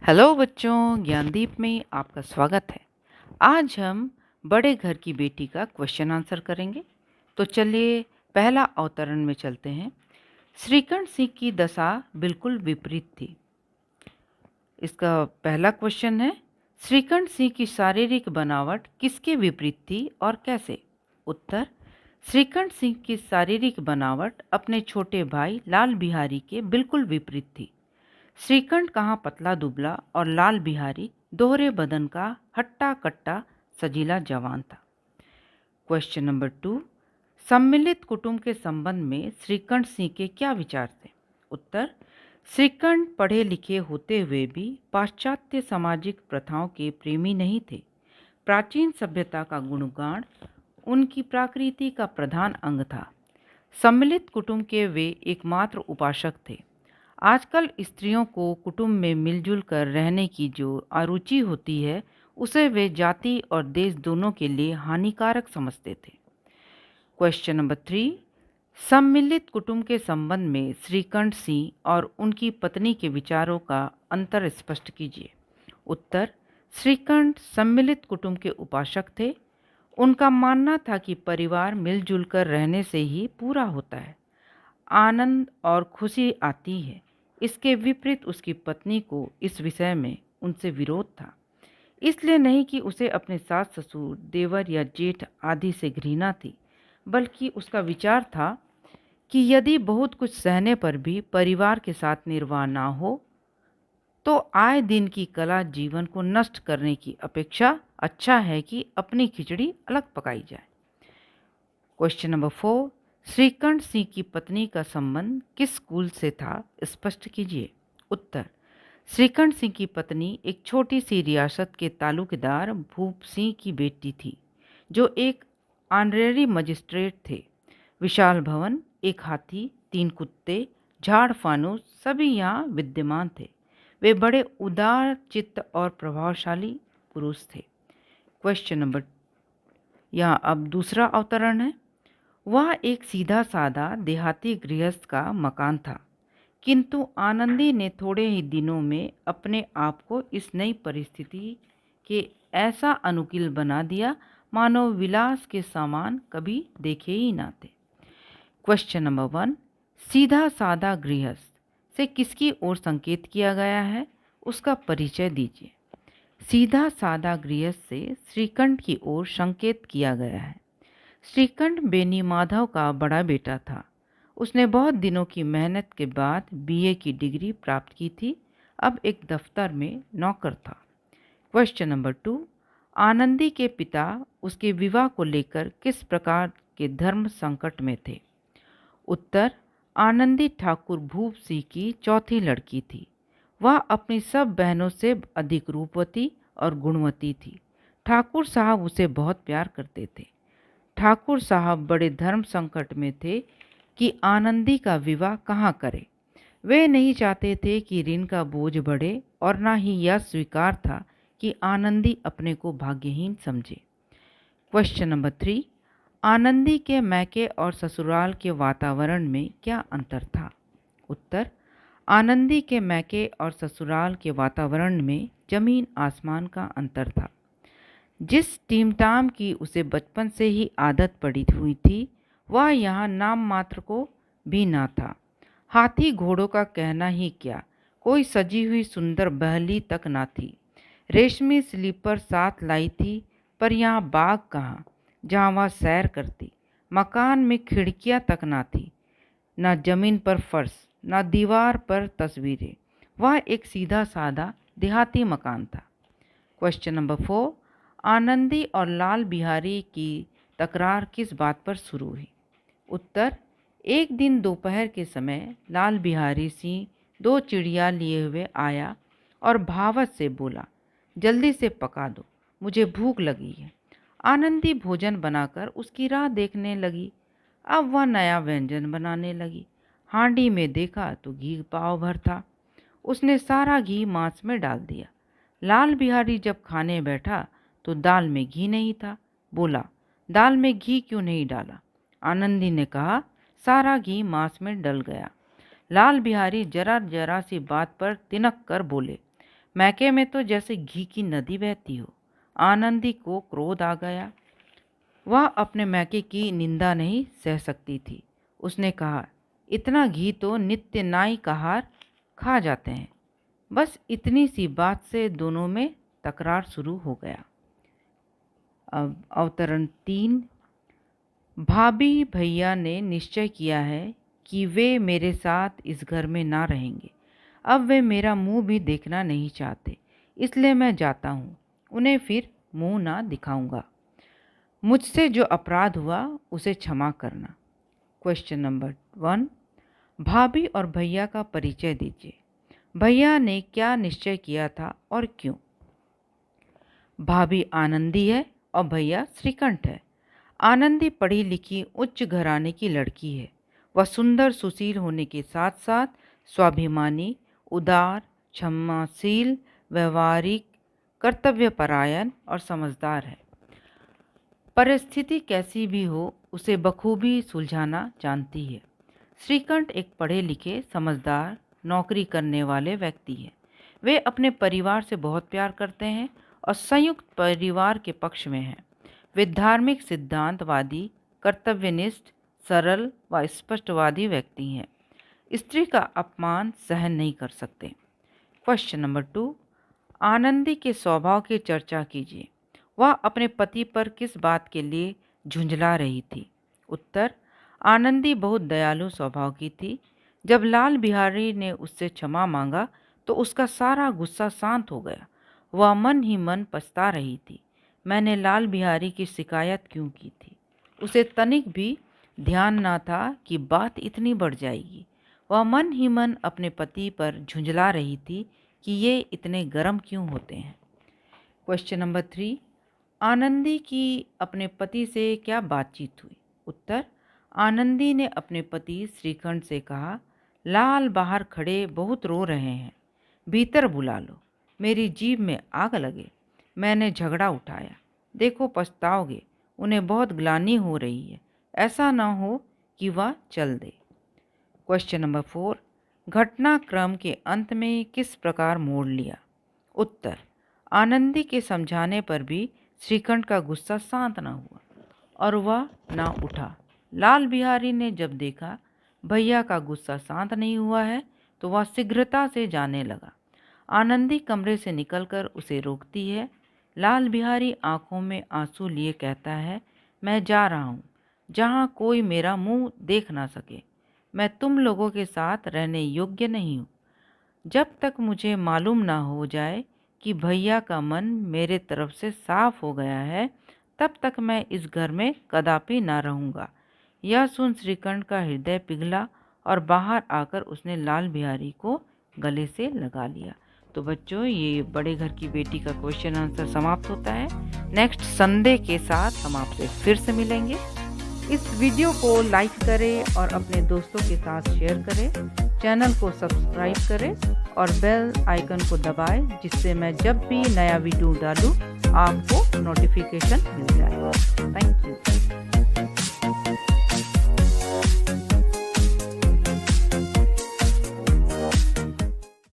Hello बच्चों, ज्ञानदीप में आपका स्वागत है। आज हम बड़े घर की बेटी का क्वेश्चन आंसर करेंगे। तो चलिए पहला अवतरण में चलते हैं। श्रीकंठ सिंह की दशा बिल्कुल विपरीत थी। इसका पहला क्वेश्चन है, श्रीकंठ सिंह की शारीरिक बनावट किसके विपरीत थी और कैसे? उत्तर, श्रीकंठ सिंह की शारीरिक बनावट अपने छोटे भाई लाल बिहारी के बिल्कुल विपरीत थी। श्रीकंठ कहाँ पतला दुबला और लाल बिहारी दोहरे बदन का हट्टा कट्टा सजीला जवान था। क्वेश्चन नंबर 2, सम्मिलित कुटुंब के संबंध में श्रीकंठ सिंह के क्या विचार थे? उत्तर, श्रीकंठ पढ़े लिखे होते हुए भी पाश्चात्य सामाजिक प्रथाओं के प्रेमी नहीं थे। प्राचीन सभ्यता का गुणगान उनकी प्रकृति का प्रधान अंग था। सम्मिलित कुटुंब के वे एकमात्र उपासक थे। आजकल स्त्रियों को कुटुंब में मिलजुल कर रहने की जो अरुचि होती है, उसे वे जाति और देश दोनों के लिए हानिकारक समझते थे। क्वेश्चन नंबर 3, सम्मिलित कुटुंब के संबंध में श्रीकंठ सिंह और उनकी पत्नी के विचारों का अंतर स्पष्ट कीजिए। उत्तर, श्रीकंठ सम्मिलित कुटुंब के उपासक थे। उनका मानना था कि परिवार मिलजुल कर रहने से ही पूरा होता है, आनंद और खुशी आती है। इसके विपरीत उसकी पत्नी को इस विषय में उनसे विरोध था। इसलिए नहीं कि उसे अपने सास ससुर, देवर या जेठ आदि से घृणा थी, बल्कि उसका विचार था कि यदि बहुत कुछ सहने पर भी परिवार के साथ निर्वाह ना हो, तो आए दिन की कला जीवन को नष्ट करने की अपेक्षा अच्छा है कि अपनी खिचड़ी अलग पकाई जाए। क्वेश्चन नंबर 4, श्रीकंठ सिंह की पत्नी का संबंध किस कुल से था, स्पष्ट कीजिए। उत्तर, श्रीकंठ सिंह की पत्नी एक छोटी सी रियासत के तालुकेदार भूप सिंह की बेटी थी, जो एक ऑनरेरी मजिस्ट्रेट थे। विशाल भवन, एक हाथी, 3 कुत्ते, झाड़ फानूस सभी यहाँ विद्यमान थे। वे बड़े उदार चित्त और प्रभावशाली पुरुष थे। क्वेश्चन नंबर, यहाँ अब दूसरा अवतरण है। वह एक सीधा साधा देहाती गृहस्थ का मकान था, किंतु आनंदी ने थोड़े ही दिनों में अपने आप को इस नई परिस्थिति के ऐसा अनुकूल बना दिया मानो विलास के सामान कभी देखे ही ना थे। क्वेश्चन नंबर 1, सीधा साधा गृहस्थ से किसकी ओर संकेत किया गया है, उसका परिचय दीजिए। सीधा साधा गृहस्थ से श्रीकंठ की ओर संकेत किया गया है। श्रीकंठ बेनी माधव का बड़ा बेटा था। उसने बहुत दिनों की मेहनत के बाद बीए की डिग्री प्राप्त की थी। अब एक दफ्तर में नौकर था। क्वेश्चन नंबर 2, आनंदी के पिता उसके विवाह को लेकर किस प्रकार के धर्म संकट में थे? उत्तर, आनंदी ठाकुर भूप सिंह की चौथी लड़की थी। वह अपनी सब बहनों से अधिक रूपवती और गुणवती थी। ठाकुर साहब उसे बहुत प्यार करते थे। ठाकुर साहब बड़े धर्म संकट में थे कि आनंदी का विवाह कहाँ करें। वे नहीं चाहते थे कि ऋण का बोझ बढ़े और ना ही यह स्वीकार था कि आनंदी अपने को भाग्यहीन समझे। क्वेश्चन नंबर 3, आनंदी के मैके और ससुराल के वातावरण में क्या अंतर था? उत्तर, आनंदी के मैके और ससुराल के वातावरण में जमीन आसमान का अंतर था। जिस टीमटाम की उसे बचपन से ही आदत पड़ी हुई थी, वह यहाँ नाम मात्र को भी ना था। हाथी घोड़ों का कहना ही क्या, कोई सजी हुई सुंदर बहली तक ना थी। रेशमी स्लीपर साथ लाई थी, पर यहाँ बाग कहाँ जहाँ वह सैर करती। मकान में खिड़कियाँ तक ना थी, ना जमीन पर फर्श, ना दीवार पर तस्वीरें। वह एक सीधा साधा देहाती मकान था। क्वेश्चन नंबर 4, आनंदी और लाल बिहारी की तकरार किस बात पर शुरू हुई? उत्तर, एक दिन दोपहर के समय लाल बिहारी सिंह 2 चिड़िया लिए हुए आया और भावत से बोला, जल्दी से पका दो, मुझे भूख लगी है। आनंदी भोजन बनाकर उसकी राह देखने लगी। अब वह नया व्यंजन बनाने लगी। हांडी में देखा तो घी पाव भर था। उसने सारा घी मांस में डाल दिया। लाल बिहारी जब खाने बैठा तो दाल में घी नहीं था। बोला, दाल में घी क्यों नहीं डाला? आनंदी ने कहा, सारा घी मांस में डल गया। लाल बिहारी जरा जरा सी बात पर तिनक कर बोले, मैके में तो जैसे घी की नदी बहती हो। आनंदी को क्रोध आ गया। वह अपने मैके की निंदा नहीं सह सकती थी। उसने कहा, इतना घी तो नित्य नाई कहार खा जाते हैं। बस इतनी सी बात से दोनों में तकरार शुरू हो गया। अब अवतरण 3। भाभी भैया ने निश्चय किया है कि वे मेरे साथ इस घर में ना रहेंगे। अब वे मेरा मुंह भी देखना नहीं चाहते, इसलिए मैं जाता हूँ। उन्हें फिर मुंह ना दिखाऊंगा। मुझसे जो अपराध हुआ उसे क्षमा करना। Question number 1। भाभी और भैया का परिचय दीजिए। भैया ने क्या निश्चय किया था और क्यों? भाभी आनंदी है और भैया श्रीकंठ है। आनंदी पढ़ी लिखी उच्च घराने की लड़की है। वह सुंदर सुशील होने के साथ साथ स्वाभिमानी, उदार, क्षमाशील, व्यवहारिक, कर्तव्यपरायण और समझदार है। परिस्थिति कैसी भी हो उसे बखूबी सुलझाना जानती है। श्रीकंठ एक पढ़े लिखे, समझदार, नौकरी करने वाले व्यक्ति हैं। वे अपने परिवार से बहुत प्यार करते हैं और संयुक्त परिवार के पक्ष में हैं। वे धार्मिक, सिद्धांतवादी, कर्तव्यनिष्ठ, सरल व स्पष्टवादी व्यक्ति हैं। स्त्री का अपमान सहन नहीं कर सकते। Question number 2। आनंदी के स्वभाव की चर्चा कीजिए। वह अपने पति पर किस बात के लिए झुंझला रही थी? उत्तर। आनंदी बहुत दयालु स्वभाव की थी। जब लाल बिहारी ने उससे क्षमा मांगा तो उसका सारा गुस्सा शांत हो गया। वह मन ही मन पछता रही थी, मैंने लाल बिहारी की शिकायत क्यों की थी। उसे तनिक भी ध्यान ना था कि बात इतनी बढ़ जाएगी। वह मन ही मन अपने पति पर झुंझला रही थी कि ये इतने गर्म क्यों होते हैं। Question number 3। आनंदी की अपने पति से क्या बातचीत हुई? उत्तर। आनंदी ने अपने पति श्रीकंठ से कहा, लाल बाहर खड़े बहुत रो रहे हैं, भीतर बुला लो, मेरी जीभ में आग लगे। मैंने झगड़ा उठाया, देखो पछताओगे, उन्हें बहुत ग्लानि हो रही है, ऐसा ना हो कि वह चल दे। Question number 4। घटनाक्रम के अंत में किस प्रकार मोड़ लिया? उत्तर। आनंदी के समझाने पर भी श्रीकंठ का गुस्सा शांत ना हुआ और वह ना उठा। लाल बिहारी ने जब देखा भैया का गुस्सा शांत नहीं हुआ है तो वह शीघ्रता से जाने लगा। आनंदी कमरे से निकलकर उसे रोकती है। लाल बिहारी आंखों में आंसू लिए कहता है, मैं जा रहा हूँ जहाँ कोई मेरा मुंह देख ना सके। मैं तुम लोगों के साथ रहने योग्य नहीं हूँ। जब तक मुझे मालूम ना हो जाए कि भैया का मन मेरे तरफ से साफ हो गया है, तब तक मैं इस घर में कदापि ना रहूँगा। यह सुन श्रीकंठ का हृदय पिघला और बाहर आकर उसने लाल बिहारी को गले से लगा लिया। तो बच्चों, ये बड़े घर की बेटी का क्वेश्चन आंसर समाप्त होता है। नेक्स्ट संडे के साथ हम आपसे फिर से मिलेंगे। इस वीडियो को लाइक करें और अपने दोस्तों के साथ शेयर करें। चैनल को सब्सक्राइब करें और बेल आइकन को दबाएं, जिससे मैं जब भी नया वीडियो डालूं आपको नोटिफिकेशन मिल जाए। Thank you.